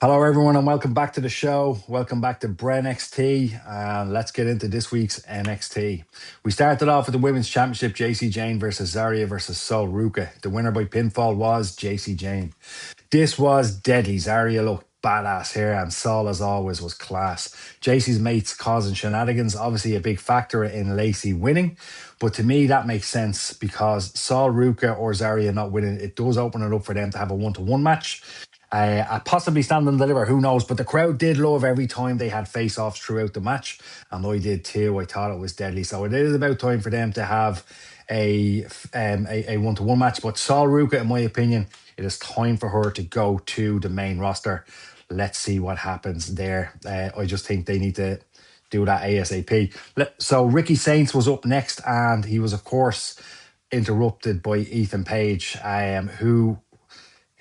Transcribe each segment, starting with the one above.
Hello, everyone, and welcome back to the show. Welcome back to BrenNxt, and let's get into this week's NXT. We started off with the Women's Championship, JC Jane versus Zarya versus Sol Ruka. The winner by pinfall was JC Jane. This was deadly. Zarya looked badass here, and Sol, as always, was class. JC's mates causing shenanigans, obviously a big factor in Lacey winning, but to me, that makes sense because Sol Ruka or Zarya not winning, it does open it up for them to have a one-to-one match. Possibly stand and deliver, who knows? But the crowd did love every time they had face offs throughout the match, and I did too. I thought it was deadly. So it is about time for them to have a one-to-one match. But Sol Ruka, in my opinion, it is time for her to go to the main roster. Let's see what happens there. I just think they need to do that ASAP. So Ricky Saints was up next, and he was, of course, interrupted by Ethan Page,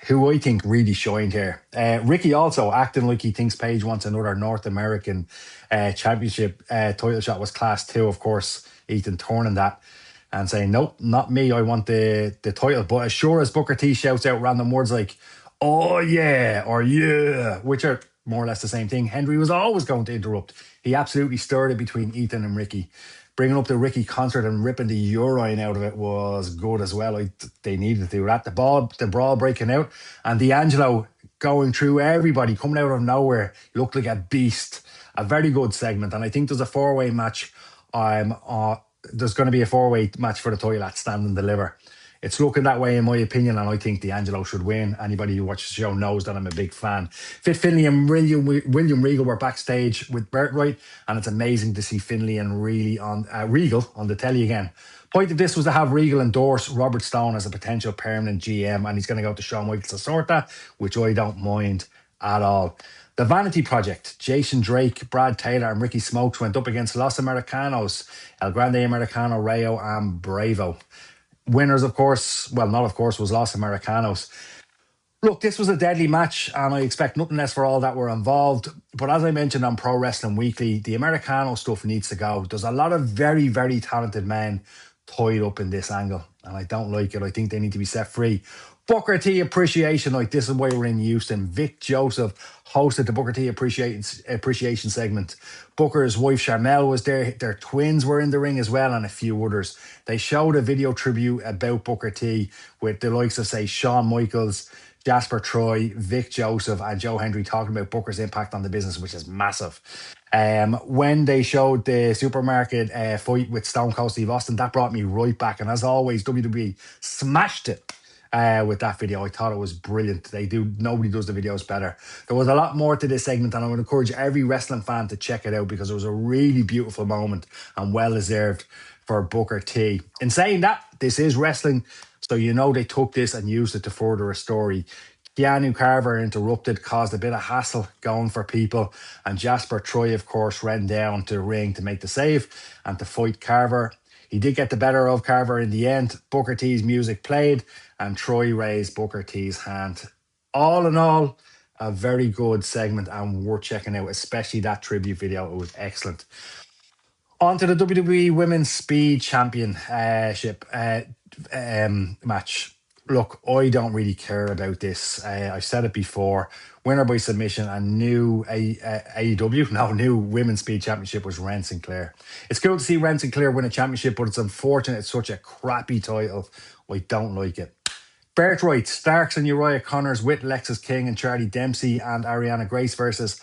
who I think really shined here. Ricky also acting like he thinks Page wants another North American championship title shot was class too. Of course, Ethan turning that and saying, nope, not me. I want the title. But as sure as Booker T shouts out random words like, oh yeah, or yeah, which are more or less the same thing, Henry was always going to interrupt. He absolutely stirred it between Ethan and Ricky. Bringing up the Ricky concert and ripping the urine out of it was good as well. They needed to do that. The brawl breaking out, and D'Angelo going through everybody, coming out of nowhere. He looked like a beast. A very good segment, and I think there's a four-way match. There's going to be a four-way match for the title at Stand and Deliver. It's looking that way, in my opinion, and I think D'Angelo should win. Anybody who watches the show knows that I'm a big fan. Fit Finlay and William Regal were backstage with Birthright, and it's amazing to see Finlay and Regal on the telly again. Point of this was to have Regal endorse Robert Stone as a potential permanent GM, and he's going to go to Shawn Michaels to sort that, which I don't mind at all. The Vanity Project, Jason Drake, Brad Taylor, and Ricky Smokes went up against Los Americanos, El Grande Americano, Rayo, and Bravo. Winners, of course, well, not of course, was Los Americanos. Look, this was a deadly match, and I expect nothing less for all that were involved. But as I mentioned on Pro Wrestling Weekly, the Americano stuff needs to go. There's a lot of very, very talented men tied up in this angle, and I don't like it. I think they need to be set free. Booker T Appreciation Night. This is why we're in Houston. Vic Joseph hosted the Booker T Appreciation segment. Booker's wife Charmel was there. Their twins were in the ring as well, and a few others. They showed a video tribute about Booker T with the likes of, say, Shawn Michaels, Jasper Troy, Vic Joseph, and Joe Hendry talking about Booker's impact on the business, which is massive. When they showed the supermarket fight with Stone Cold Steve Austin, that brought me right back. And as always, WWE smashed it with that video. I thought it was brilliant. Nobody does the videos better. There was a lot more to this segment, and I would encourage every wrestling fan to check it out because it was a really beautiful moment and well deserved for Booker T. In saying that, this is wrestling, so you know they took this and used it to further a story. Keanu Carver interrupted, caused a bit of hassle going for people, and Jasper Troy, of course, ran down to the ring to make the save and to fight Carver. He did get the better of Carver in the end. Booker T's music played, and Troy raised Booker T's hand. All in all, a very good segment and worth checking out, especially that tribute video. It was excellent. On to the WWE Women's Speed Championship match. Look, I don't really care about this. I've said it before. Winner by submission and new new Women's Speed Championship was Ren Sinclair. It's cool to see Ren Sinclair win a championship, but it's unfortunate it's such a crappy title. I don't like it. Birthright, Starks and Uriah Connors with Lexus King and Charlie Dempsey and Ariana Grace versus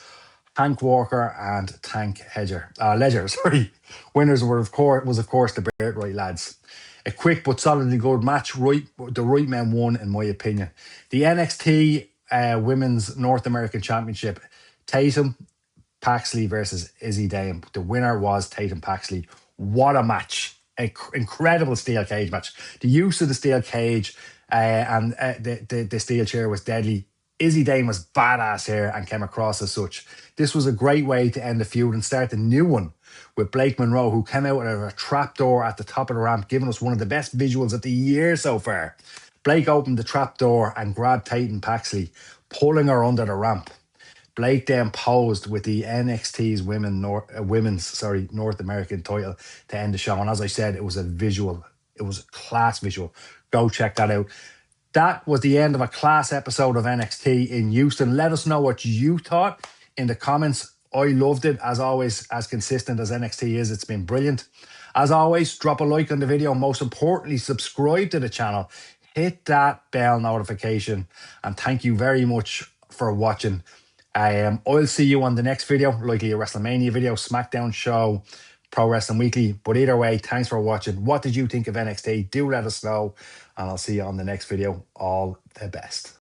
Hank Walker and Tank Ledger. Sorry. Winners was of course the Birthright lads. A quick but solidly good match. The right men won, in my opinion. The NXT Women's North American Championship. Tatum Paxley versus Izzy Dame. The winner was Tatum Paxley. What a match. Incredible steel cage match. The use of the steel cage and the steel chair was deadly. Izzy Dame was badass here and came across as such. This was a great way to end the feud and start a new one with Blake Monroe, who came out of a trapdoor at the top of the ramp, giving us one of the best visuals of the year so far. Blake opened the trapdoor and grabbed Tatum Paxley, pulling her under the ramp. Blake then posed with the NXT's women's North American title to end the show. And as I said, it was a visual. It was a class visual. Go check that out. That was the end of a class episode of NXT in Houston. Let us know what you thought in the comments. I loved it, as always, as consistent as NXT is. It's been brilliant. As always, drop a like on the video. Most importantly, subscribe to the channel. Hit that bell notification. And thank you very much for watching. I'll see you on the next video, likely a WrestleMania video, SmackDown show, Pro Wrestling Weekly. But either way, thanks for watching. What did you think of NXT? Do let us know. And I'll see you on the next video. All the best.